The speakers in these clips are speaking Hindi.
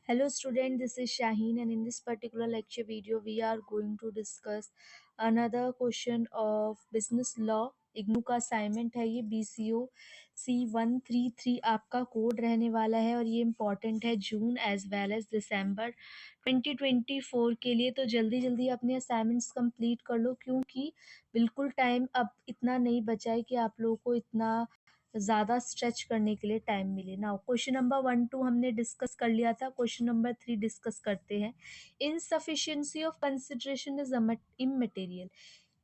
Hello student, this is Shaheen and in this particular lecture video we are going to discuss another question of business law. IGNOU का असाइनमेंट है ये BCO C133 आपका कोड रहने वाला है और ये इम्पॉर्टेंट है जून एज वेल एज दिसंबर 2024 के लिए। तो जल्दी जल्दी अपने असाइनमेंट्स कंप्लीट कर लो क्योंकि बिल्कुल टाइम अब इतना नहीं बचा है कि आप लोगों को इतना ज़्यादा स्ट्रेच करने के लिए टाइम मिले ना। क्वेश्चन नंबर 1-2 हमने डिस्कस कर लिया था, क्वेश्चन नंबर 3 डिस्कस करते हैं। Insufficiency of consideration is immaterial.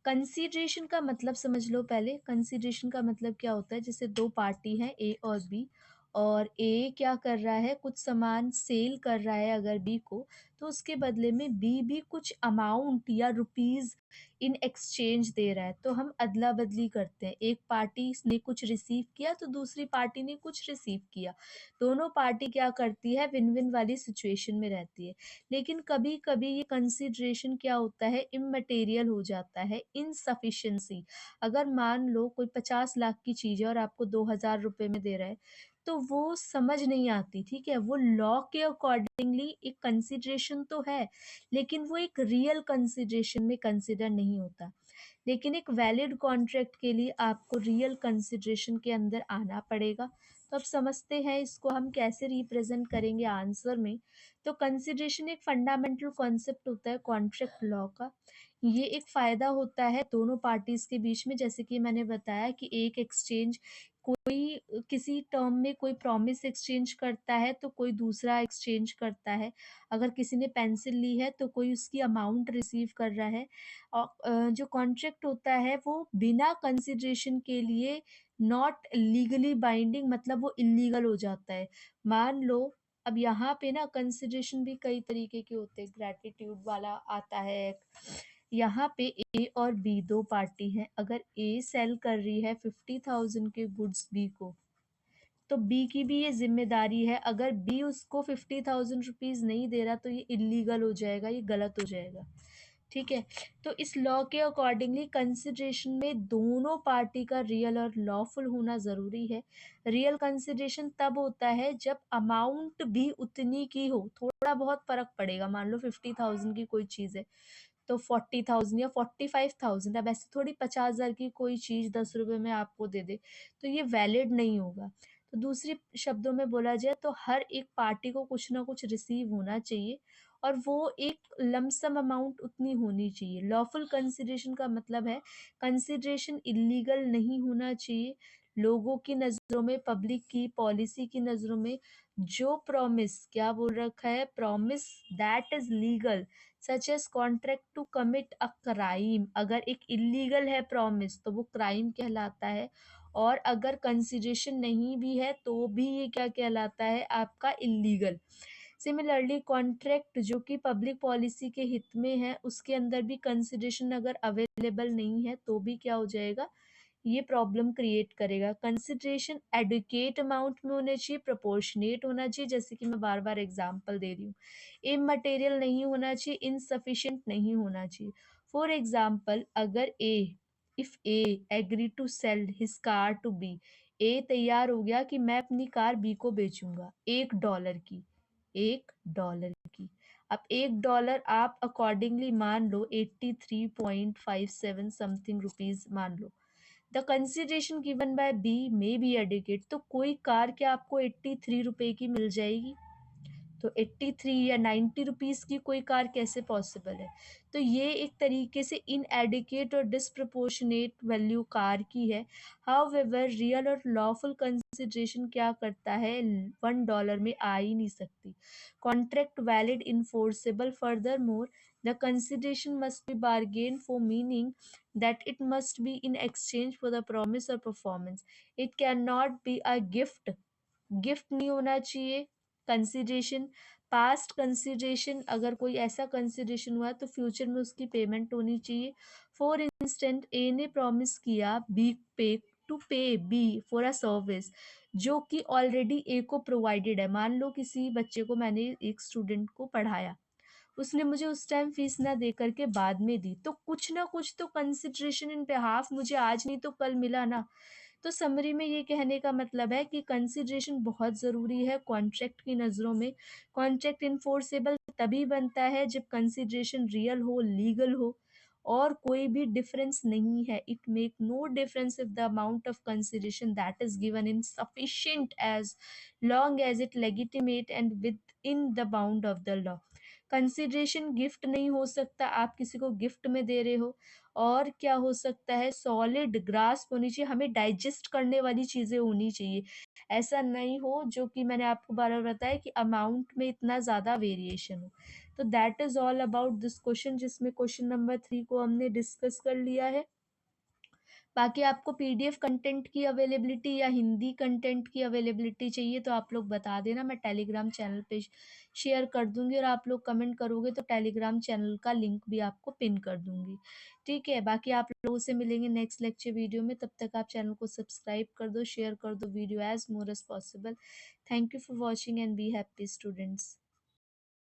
Consideration का मतलब समझ लो पहले। कंसिडरेशन का मतलब क्या होता है, जैसे दो पार्टी हैं ए और बी और ए क्या कर रहा है, कुछ सामान सेल कर रहा है अगर बी को, तो उसके बदले में बी भी कुछ अमाउंट या रुपीस इन एक्सचेंज दे रहा है। तो हम अदला बदली करते हैं, एक पार्टी ने कुछ रिसीव किया तो दूसरी पार्टी ने कुछ रिसीव किया, दोनों पार्टी क्या करती है, विन विन वाली सिचुएशन में रहती है। लेकिन कभी कभी ये कंसिडरेशन क्या होता है, इमटेरियल हो जाता है, इनसफिशिएंसी। अगर मान लो कोई 50 लाख की चीज़ है और आपको 2000 रुपये में दे रहा है तो वो समझ नहीं आती, ठीक है। वो लॉ के अकॉर्डिंगली एक कंसिडरेशन तो है लेकिन वो एक रियल कंसिडरेशन में कंसिडर नहीं होता। लेकिन एक वैलिड कॉन्ट्रैक्ट के लिए आपको रियल कंसिडरेशन के अंदर आना पड़ेगा। तो अब समझते हैं इसको हम कैसे रिप्रेजेंट करेंगे आंसर में। तो कंसिडरेशन एक फंडामेंटल कॉन्सेप्ट होता है कॉन्ट्रैक्ट लॉ का। ये एक फ़ायदा होता है दोनों पार्टीज़ के बीच में, जैसे कि मैंने बताया कि एक एक्सचेंज, कोई किसी टर्म में कोई प्रॉमिस एक्सचेंज करता है तो कोई दूसरा एक्सचेंज करता है। अगर किसी ने पेंसिल ली है तो कोई उसकी अमाउंट रिसीव कर रहा है। और जो कॉन्ट्रैक्ट होता है वो बिना कंसिडरेशन के लिए नॉट लीगली बाइंडिंग, मतलब वो इलीगल हो जाता है। मान लो अब यहाँ पे ना कंसिडरेशन भी कई तरीके के होते हैं, ग्रेटिट्यूड वाला आता है एक। यहाँ पे ए और बी दो पार्टी हैं, अगर ए सेल कर रही है 50,000 के गुड्स बी को, तो बी की भी ये जिम्मेदारी है, अगर बी उसको 50,000 रुपीज़ नहीं दे रहा तो ये इलीगल हो जाएगा, ये गलत हो जाएगा, ठीक है। तो इस लॉ के अकॉर्डिंगली कंसिडरेशन में दोनों पार्टी का रियल और लॉफुल होना ज़रूरी है। रियल कंसिडरेशन तब होता है जब अमाउंट भी उतनी की हो, थोड़ा बहुत फ़र्क पड़ेगा। मान लो 50,000 की कोई चीज़ है तो 40,000 या 45,000, अब ऐसे थोड़ी 50,000 की कोई चीज़ 10 रुपये में आपको दे दे तो ये वैलिड नहीं होगा। तो दूसरे शब्दों में बोला जाए तो हर एक पार्टी को कुछ ना कुछ रिसीव होना चाहिए और वो एक लमसम अमाउंट उतनी होनी चाहिए। लॉफुल कंसिडरेशन का मतलब है कंसिडरेशन इलीगल नहीं होना चाहिए। लोगों की नज़रों में, पब्लिक की पॉलिसी की नज़रों में जो प्रॉमिस, क्या बोल रखा है, promise that is legal such as contract to commit a crime. अगर एक इलीगल है प्रॉमिस तो वो क्राइम कहलाता है, और अगर कंसिडरेशन नहीं भी है तो भी ये क्या कहलाता है, आपका इलीगल। सिमिलरली कॉन्ट्रैक्ट जो कि पब्लिक पॉलिसी के हित में है, उसके अंदर भी कंसिडरेशन अगर अवेलेबल नहीं है तो भी क्या हो जाएगा, ये प्रॉब्लम क्रिएट करेगा। कंसिडरेशन एडुकेट अमाउंट में होना चाहिए, प्रोपोर्शनेट होना चाहिए, जैसे कि मैं बार बार एग्जांपल दे रही हूँ। इमटेरियल नहीं होना चाहिए, इनसफिशिएंट नहीं होना चाहिए। फॉर एग्जांपल, अगर A, if A agree to sell his car to B, A तैयार हो गया कि मैं अपनी कार बी को बेचूंगा $1 की, $1 की। अब $1 आप अकॉर्डिंगली मान लो 83.57 समथिंग रुपीज मान लो। The consideration given by B may be adequate, तो कोई कार क्या आपको 83 रुपए की मिल जाएगी? तो 83 या 90 रुपीज़ की कोई कार कैसे पॉसिबल है? तो ये एक तरीके से इनएडिकेट और डिस्प्रपोर्शनेट वैल्यू कार की है। हाउएवर रियल और लॉफुल कंसिडरेशन क्या करता है, $1 में आ ही नहीं सकती। Contract valid enforceable, further more the consideration must be bargain for meaning that it must be in exchange for the promise or performance. It cannot be a gift. Gift नहीं होना चाहिए कंसिडरेशन। पास्ट कंसिडरेशन, अगर कोई ऐसा कंसिडरेशन हुआ तो फ्यूचर में उसकी पेमेंट होनी चाहिए। फॉर इंस्टेंट, ए ने प्रॉमिस किया बी पे टू पे बी फॉर अ सर्विस जो कि ऑलरेडी ए को प्रोवाइडेड है। मान लो किसी बच्चे को, मैंने एक स्टूडेंट को पढ़ाया, उसने मुझे उस टाइम फीस ना दे करके बाद में दी, तो कुछ ना कुछ तो कंसिडरेशन इन बिहाफ मुझे आज नहीं तो कल मिला ना। तो समरी में ये कहने का मतलब है कि कंसिडरेशन बहुत ज़रूरी है कॉन्ट्रैक्ट की नज़रों में। कॉन्ट्रैक्ट इन्फोर्सेबल तभी बनता है जब कंसिडरेशन रियल हो, लीगल हो और कोई भी डिफरेंस नहीं है। It make no difference if the amount of consideration that is given insufficient as long as it legitimate and within the bound of the law. Consideration gift नहीं हो सकता, आप किसी को गिफ्ट में दे रहे हो। और क्या हो सकता है, सॉलिड ग्रास्प होनी चाहिए, हमें डाइजेस्ट करने वाली चीज़ें होनी चाहिए। ऐसा नहीं हो जो कि मैंने आपको बार बार बताया कि अमाउंट में इतना ज़्यादा वेरिएशन हो। तो that is all about this question, जिसमें क्वेश्चन नंबर 3 को हमने डिस्कस कर लिया है। बाकी आपको पीडीएफ कंटेंट की अवेलेबिलिटी या हिंदी कंटेंट की अवेलेबिलिटी चाहिए तो आप लोग बता देना, मैं टेलीग्राम चैनल पे शेयर कर दूंगी और आप लोग कमेंट करोगे तो टेलीग्राम चैनल का लिंक भी आपको पिन कर दूंगी। ठीक है, बाकी आप लोगों से मिलेंगे नेक्स्ट लेक्चर वीडियो में। तब तक आप चैनल को सब्सक्राइब कर दो, शेयर कर दो video as more as possible. Thank you for watching and be happy students.